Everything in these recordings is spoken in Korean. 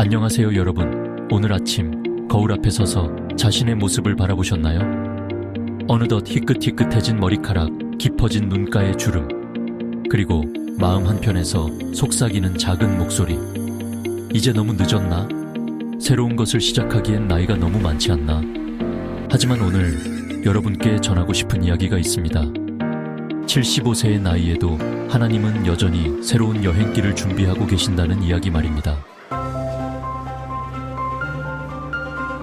안녕하세요 여러분. 오늘 아침 거울 앞에 서서 자신의 모습을 바라보셨나요? 어느덧 희끗희끗해진 머리카락, 깊어진 눈가의 주름, 그리고 마음 한편에서 속삭이는 작은 목소리. 이제 너무 늦었나? 새로운 것을 시작하기엔 나이가 너무 많지 않나? 하지만 오늘 여러분께 전하고 싶은 이야기가 있습니다. 75세의 나이에도 하나님은 여전히 새로운 여행길을 준비하고 계신다는 이야기 말입니다.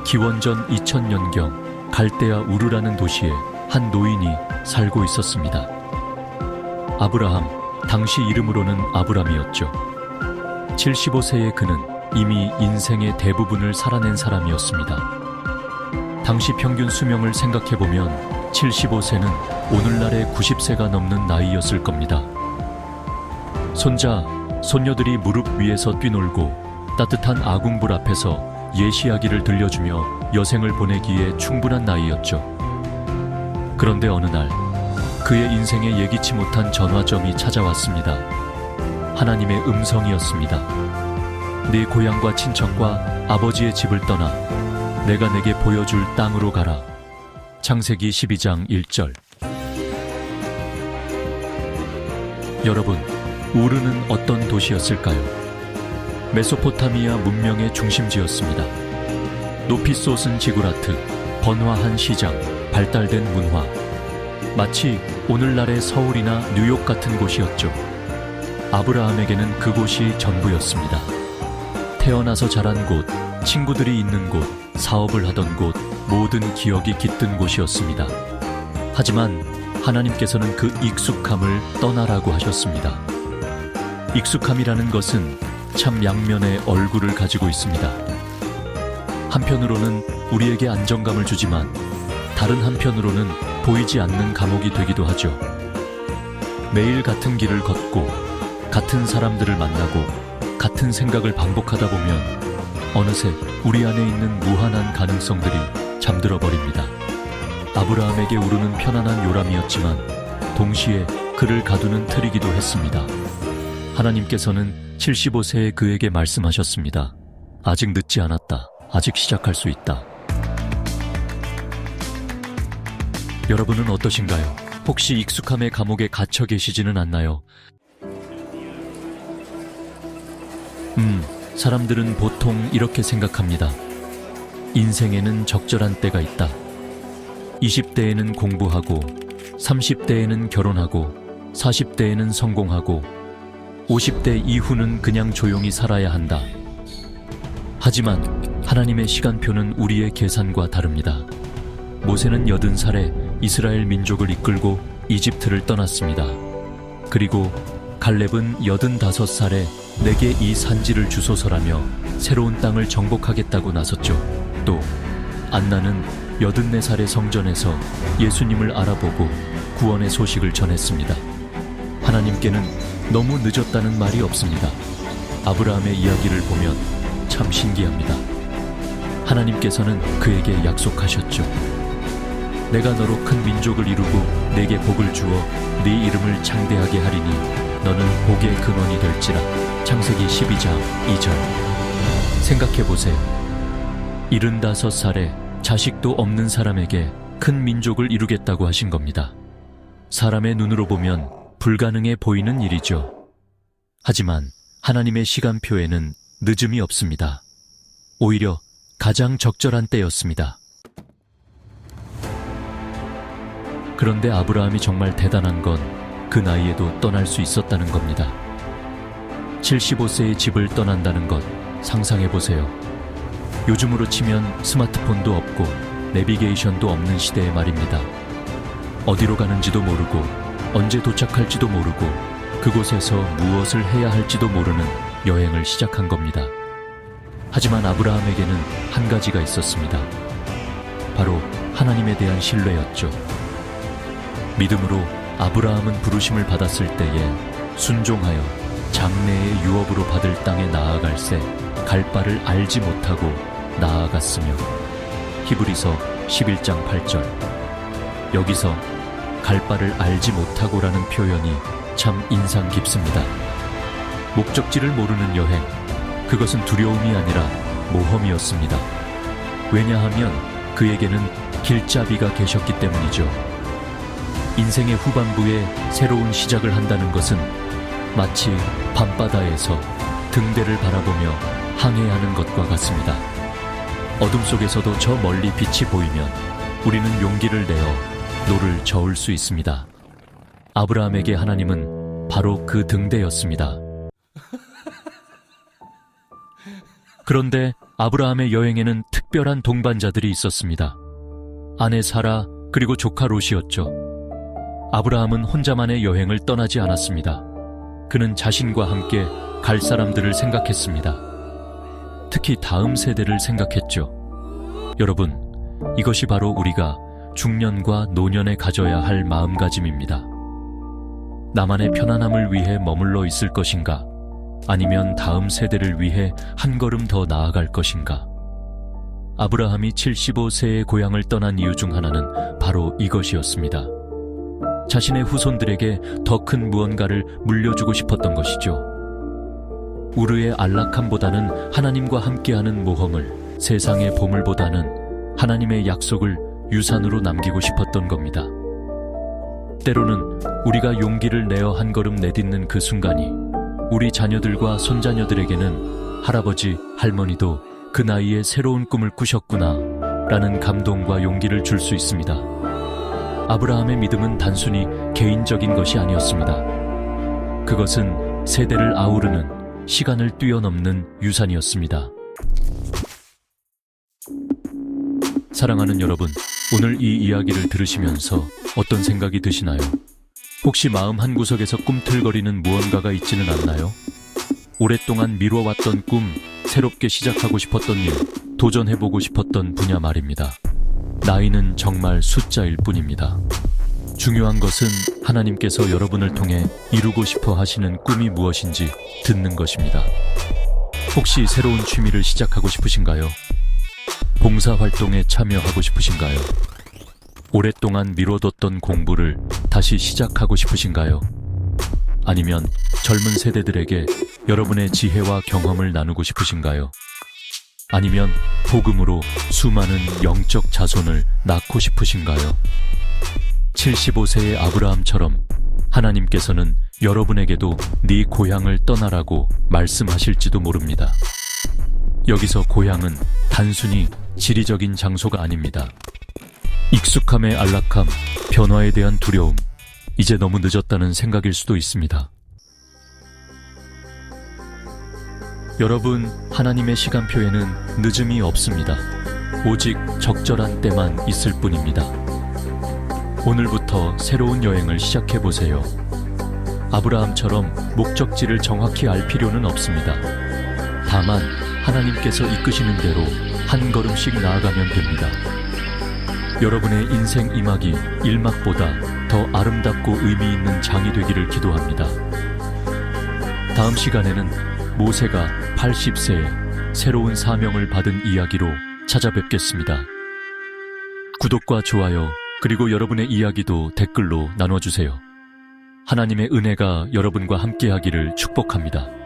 기원전 2000년경 갈대아 우르라는 도시에 한 노인이 살고 있었습니다. 아브라함, 당시 이름으로는 아브람이었죠. 75세의 그는 이미 인생의 대부분을 살아낸 사람이었습니다. 당시 평균 수명을 생각해보면 75세는 오늘날의 90세가 넘는 나이였을 겁니다. 손자, 손녀들이 무릎 위에서 뛰놀고 따뜻한 아궁불 앞에서 예시야기를 들려주며 여생을 보내기에 충분한 나이였죠. 그런데 어느 날 그의 인생에 예기치 못한 전화점이 찾아왔습니다. 하나님의 음성이었습니다. 네 고향과 친척과 아버지의 집을 떠나 내가 내게 보여줄 땅으로 가라. 창세기 12장 1절. 여러분, 우르는 어떤 도시였을까요? 메소포타미아 문명의 중심지였습니다. 높이 솟은 지구라트, 번화한 시장, 발달된 문화. 마치 오늘날의 서울이나 뉴욕 같은 곳이었죠. 아브라함에게는 그곳이 전부였습니다. 태어나서 자란 곳, 친구들이 있는 곳, 사업을 하던 곳, 모든 기억이 깃든 곳이었습니다. 하지만 하나님께서는 그 익숙함을 떠나라고 하셨습니다. 익숙함이라는 것은 참 양면의 얼굴을 가지고 있습니다. 한편으로는 우리에게 안정감을 주지만 다른 한편으로는 보이지 않는 감옥이 되기도 하죠. 매일 같은 길을 걷고 같은 사람들을 만나고 같은 생각을 반복하다 보면 어느새 우리 안에 있는 무한한 가능성들이 잠들어 버립니다. 아브라함에게 우르는 편안한 요람이었지만 동시에 그를 가두는 틀이기도 했습니다. 하나님께서는 75세의 그에게 말씀하셨습니다. 아직 늦지 않았다. 아직 시작할 수 있다. 여러분은 어떠신가요? 혹시 익숙함의 감옥에 갇혀 계시지는 않나요? 사람들은 보통 이렇게 생각합니다. 인생에는 적절한 때가 있다. 20대에는 공부하고, 30대에는 결혼하고, 40대에는 성공하고, 50대 이후는 그냥 조용히 살아야 한다. 하지만 하나님의 시간표는 우리의 계산과 다릅니다. 모세는 80살에 이스라엘 민족을 이끌고 이집트를 떠났습니다. 그리고 갈렙은 85살에 내게 이 산지를 주소서라며 새로운 땅을 정복하겠다고 나섰죠. 또 안나는 84살의 성전에서 예수님을 알아보고 구원의 소식을 전했습니다. 하나님께는 너무 늦었다는 말이 없습니다. 아브라함의 이야기를 보면 참 신기합니다. 하나님께서는 그에게 약속하셨죠. 내가 너로 큰 민족을 이루고 내게 복을 주어 네 이름을 창대하게 하리니 너는 복의 근원이 될지라. 창세기 12장 2절. 생각해보세요. 75살에 자식도 없는 사람에게 큰 민족을 이루겠다고 하신 겁니다. 사람의 눈으로 보면 불가능해 보이는 일이죠. 하지만 하나님의 시간표에는 늦음이 없습니다. 오히려 가장 적절한 때였습니다. 그런데 아브라함이 정말 대단한 건 그 나이에도 떠날 수 있었다는 겁니다. 75세의 집을 떠난다는 것 상상해보세요. 요즘으로 치면 스마트폰도 없고 내비게이션도 없는 시대의 말입니다. 어디로 가는지도 모르고 언제 도착할지도 모르고 그곳에서 무엇을 해야 할지도 모르는 여행을 시작한 겁니다. 하지만 아브라함에게는 한 가지가 있었습니다. 바로 하나님에 대한 신뢰였죠. 믿음으로 아브라함은 부르심을 받았을 때에 순종하여 장래의 유업으로 받을 땅에 나아갈새 갈 바를 알지 못하고 나아갔으며. 히브리서 11장 8절. 여기서 갈 바를 알지 못하고라는 표현이 참 인상 깊습니다. 목적지를 모르는 여행, 그것은 두려움이 아니라 모험이었습니다. 왜냐하면 그에게는 길잡이가 계셨기 때문이죠. 인생의 후반부에 새로운 시작을 한다는 것은 마치 밤바다에서 등대를 바라보며 항해하는 것과 같습니다. 어둠 속에서도 저 멀리 빛이 보이면 우리는 용기를 내어 노를 저을 수 있습니다. 아브라함에게 하나님은 바로 그 등대였습니다. 그런데 아브라함의 여행에는 특별한 동반자들이 있었습니다. 아내 사라 그리고 조카 롯이었죠. 아브라함은 혼자만의 여행을 떠나지 않았습니다. 그는 자신과 함께 갈 사람들을 생각했습니다. 특히 다음 세대를 생각했죠. 여러분, 이것이 바로 우리가 중년과 노년에 가져야 할 마음가짐입니다. 나만의 편안함을 위해 머물러 있을 것인가? 아니면 다음 세대를 위해 한 걸음 더 나아갈 것인가? 아브라함이 75세의 고향을 떠난 이유 중 하나는 바로 이것이었습니다. 자신의 후손들에게 더 큰 무언가를 물려주고 싶었던 것이죠. 우르의 안락함보다는 하나님과 함께하는 모험을, 세상의 보물보다는 하나님의 약속을 유산으로 남기고 싶었던 겁니다. 때로는 우리가 용기를 내어 한 걸음 내딛는 그 순간이 우리 자녀들과 손자녀들에게는 할아버지, 할머니도 그 나이에 새로운 꿈을 꾸셨구나 라는 감동과 용기를 줄 수 있습니다. 아브라함의 믿음은 단순히 개인적인 것이 아니었습니다. 그것은 세대를 아우르는, 시간을 뛰어넘는 유산이었습니다. 사랑하는 여러분, 오늘 이 이야기를 들으시면서 어떤 생각이 드시나요? 혹시 마음 한구석에서 꿈틀거리는 무언가가 있지는 않나요? 오랫동안 미뤄왔던 꿈, 새롭게 시작하고 싶었던 일, 도전해보고 싶었던 분야 말입니다. 나이는 정말 숫자일 뿐입니다. 중요한 것은 하나님께서 여러분을 통해 이루고 싶어 하시는 꿈이 무엇인지 듣는 것입니다. 혹시 새로운 취미를 시작하고 싶으신가요? 봉사활동에 참여하고 싶으신가요? 오랫동안 미뤄뒀던 공부를 다시 시작하고 싶으신가요? 아니면 젊은 세대들에게 여러분의 지혜와 경험을 나누고 싶으신가요? 아니면 복음으로 수많은 영적 자손을 낳고 싶으신가요? 75세의 아브라함처럼 하나님께서는 여러분에게도 네 고향을 떠나라고 말씀하실지도 모릅니다. 여기서 고향은 단순히 지리적인 장소가 아닙니다. 익숙함의 안락함, 변화에 대한 두려움, 이제 너무 늦었다는 생각일 수도 있습니다. 여러분, 하나님의 시간표에는 늦음이 없습니다. 오직 적절한 때만 있을 뿐입니다. 오늘부터 새로운 여행을 시작해보세요. 아브라함처럼 목적지를 정확히 알 필요는 없습니다. 다만 하나님께서 이끄시는 대로 한 걸음씩 나아가면 됩니다. 여러분의 인생 2막이 1막보다 더 아름답고 의미 있는 장이 되기를 기도합니다. 다음 시간에는 모세가 80세에 새로운 사명을 받은 이야기로 찾아뵙겠습니다. 구독과 좋아요, 그리고 여러분의 이야기도 댓글로 나눠주세요. 하나님의 은혜가 여러분과 함께하기를 축복합니다.